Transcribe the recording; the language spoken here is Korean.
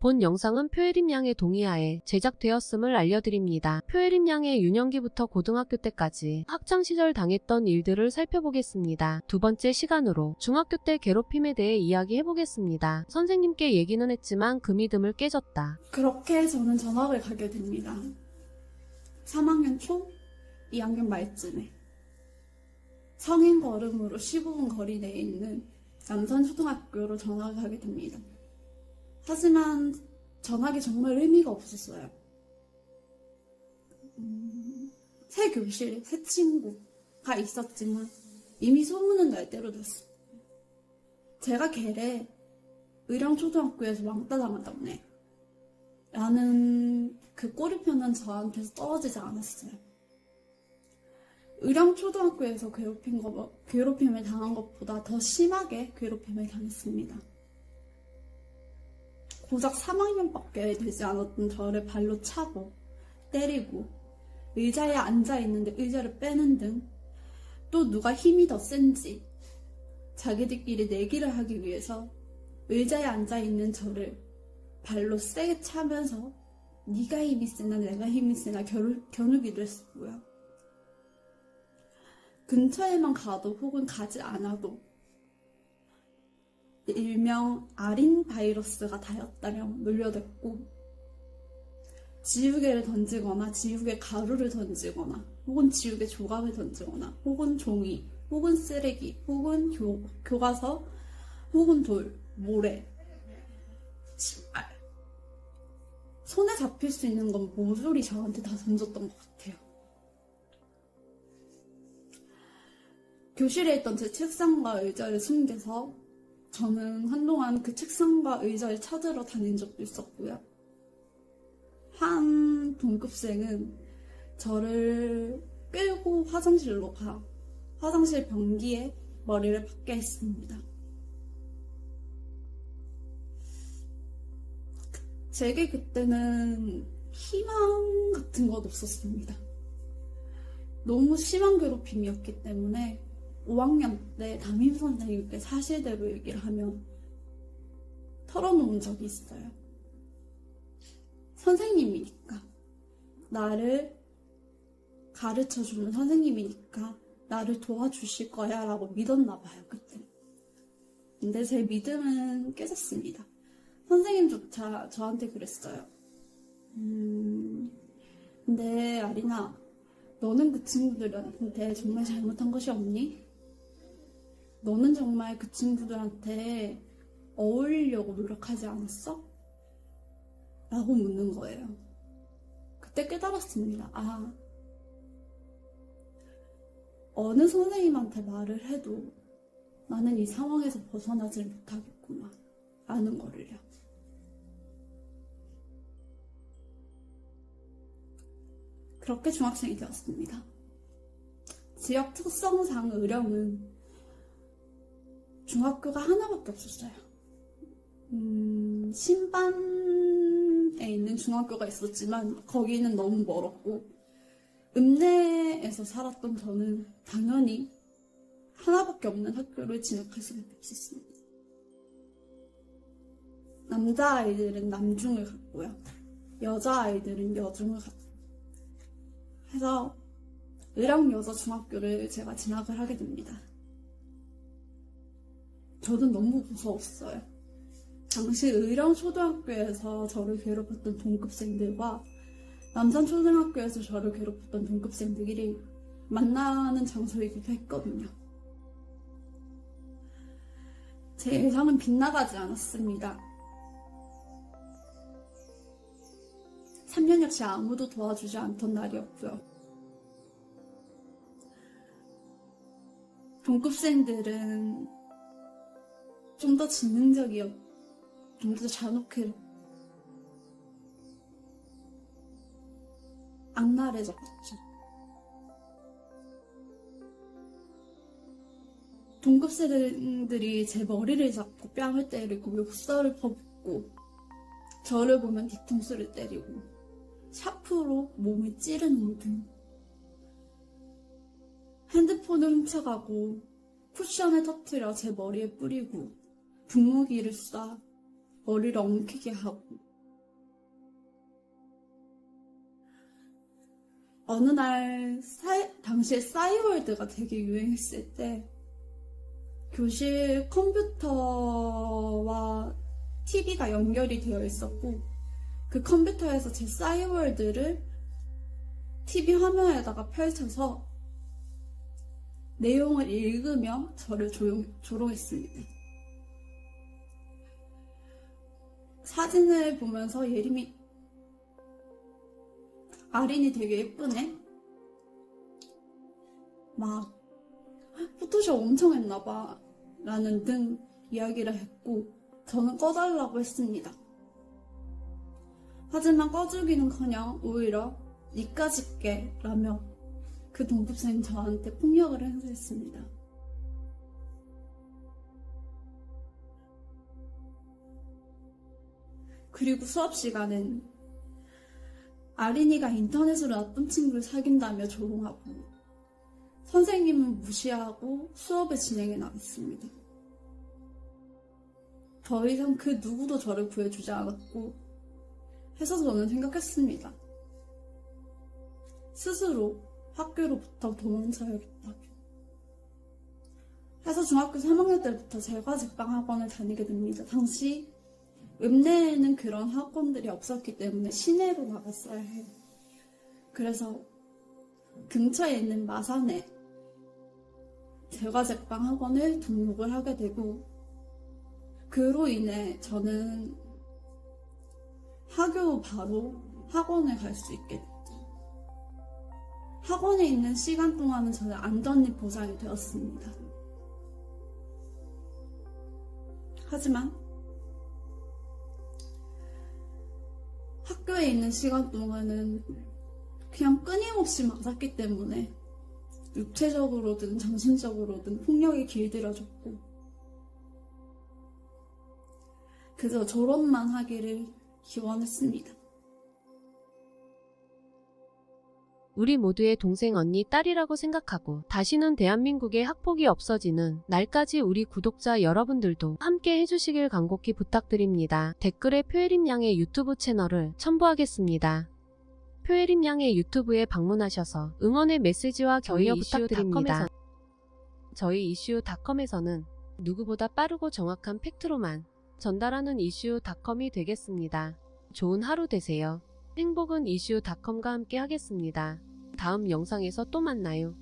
본 영상은 표혜림 양의 동의하에 제작되었음을 알려드립니다. 표혜림 양의 유년기부터 고등학교 때까지 학창시절 당했던 일들을 살펴보겠습니다. 두 번째 시간으로 중학교 때 괴롭힘에 대해 이야기해보겠습니다. 선생님께 얘기는 했지만 그 믿음을 깨졌다. 그렇게 저는 전학을 가게 됩니다. 3학년 초, 2학년 말쯤에 성인 걸음으로 15분 거리 내에 있는 남산초등학교로 전학을 가게 됩니다. 하지만 전학이 정말 의미가 없었어요. 새 교실, 새 친구가 있었지만 이미 소문은 날 대로 됐어. 제가 걔래 의령초등학교에서 왕따 당한다네 라는 그 꼬리표는 저한테서 떨어지지 않았어요. 의령초등학교에서 괴롭힘을 당한 것보다 더 심하게 괴롭힘을 당했습니다. 고작 3학년밖에 되지 않았던 저를 발로 차고 때리고 의자에 앉아있는데 의자를 빼는 등 또 누가 힘이 더 센지 자기들끼리 내기를 하기 위해서 의자에 앉아있는 저를 발로 세게 차면서 네가 힘이 세나 내가 힘이 세나 겨누기도 했었고요. 근처에만 가도 혹은 가지 않아도 일명 아린 바이러스가 다였다면 물려댔고 지우개를 던지거나 지우개 가루를 던지거나 혹은 지우개 조각을 던지거나 혹은 종이 혹은 쓰레기 혹은 교과서 혹은 돌, 모래, 신발 손에 잡힐 수 있는 건 모조리 저한테 다 던졌던 것 같아요. 교실에 있던 제 책상과 의자를 숨겨서 저는 한동안 그 책상과 의자를 찾으러 다닌 적도 있었고요. 한 동급생은 저를 끌고 화장실로 가 화장실 변기에 머리를 박게 했습니다. 제게 그때는 희망 같은 건 없었습니다. 너무 심한 괴롭힘이었기 때문에 5학년 때 담임 선생님께 사실대로 얘기를 하면 털어놓은 적이 있어요. 선생님이니까, 나를 가르쳐주는 선생님이니까 나를 도와주실 거야 라고 믿었나 봐요, 그때. 근데 제 믿음은 깨졌습니다. 선생님조차 저한테 그랬어요. 근데 아리나, 너는 그 친구들한테 정말 잘못한 것이 없니? 너는 정말 그 친구들한테 어울리려고 노력하지 않았어? 라고 묻는 거예요. 그때 깨달았습니다. 아, 어느 선생님한테 말을 해도 나는 이 상황에서 벗어나질 못하겠구나 라는 거를요. 그렇게 중학생이 되었습니다. 지역 특성상 의령은 중학교가 하나밖에 없었어요. 신반에 있는 중학교가 있었지만 거기는 너무 멀었고 읍내에서 살았던 저는 당연히 하나밖에 없는 학교를 진학할 수밖에 없었습니다. 남자아이들은 남중을 갔고요. 여자아이들은 여중을 갔고 해서 의령여자중학교를 제가 진학을 하게 됩니다. 저는 너무 무서웠어요. 당시 의령초등학교에서 저를 괴롭혔던 동급생들과 남산초등학교에서 저를 괴롭혔던 동급생들이 만나는 장소이기도 했거든요. 제 예상은 빗나가지 않았습니다. 3년 역시 아무도 도와주지 않던 날이었고요. 동급생들은 좀 더 지능적이었고 좀 더 잔혹해 악랄해졌죠. 동급생들이 제 머리를 잡고 뺨을 때리고 욕설을 퍼붓고 저를 보면 뒤통수를 때리고 샤프로 몸을 찌르는 등 핸드폰을 훔쳐가고 쿠션을 터뜨려 제 머리에 뿌리고 분무기를 쏴 머리를 엉키게 하고 어느 날 당시에 싸이월드가 되게 유행했을 때 교실 컴퓨터와 TV가 연결이 되어 있었고 그 컴퓨터에서 제 싸이월드를 TV 화면에다가 펼쳐서 내용을 읽으며 저를 조롱했습니다. 사진을 보면서 예림이 아린이 되게 예쁘네? 막 포토샵 엄청 했나봐 라는 등 이야기를 했고 저는 꺼달라고 했습니다. 하지만 꺼주기는커녕 오히려 니까짓 게 라며 그 동급생이 저한테 폭력을 행사했습니다. 그리고 수업 시간엔 아린이가 인터넷으로 나쁜 친구를 사귄다며 조롱하고 선생님은 무시하고 수업을 진행해 나갔습니다. 더 이상 그 누구도 저를 구해주지 않았고 해서 저는 생각했습니다. 스스로 학교로부터 도망쳐야겠다. 해서 중학교 3학년 때부터 제과제빵 학원을 다니게 됩니다. 당시 읍내에는 그런 학원들이 없었기 때문에 시내로 나갔어야 해요. 그래서 근처에 있는 마산에 제과제빵 학원을 등록을 하게 되고 그로 인해 저는 하교 바로 학원을 갈 수 있게 됐죠. 학원에 있는 시간 동안은 저는 안전이 보장이 되었습니다. 하지만 학교에 있는 시간 동안은 그냥 끊임없이 맞았기 때문에 육체적으로든 정신적으로든 폭력이 길들여졌고 그저 졸업만 하기를 기원했습니다. 우리 모두의 동생, 언니, 딸이라고 생각하고 다시는 대한민국에 학폭이 없어지는 날까지 우리 구독자 여러분들도 함께 해주시길 간곡히 부탁드립니다. 댓글에 표혜림 양의 유튜브 채널을 첨부하겠습니다. 표혜림 양의 유튜브에 방문하셔서 응원의 메시지와 격려 부탁드립니다. 저희 이슈닷컴에서는 누구보다 빠르고 정확한 팩트로만 전달하는 이슈닷컴이 되겠습니다. 좋은 하루 되세요. 행복은 이슈닷컴과 함께 하겠습니다. 다음 영상에서 또 만나요.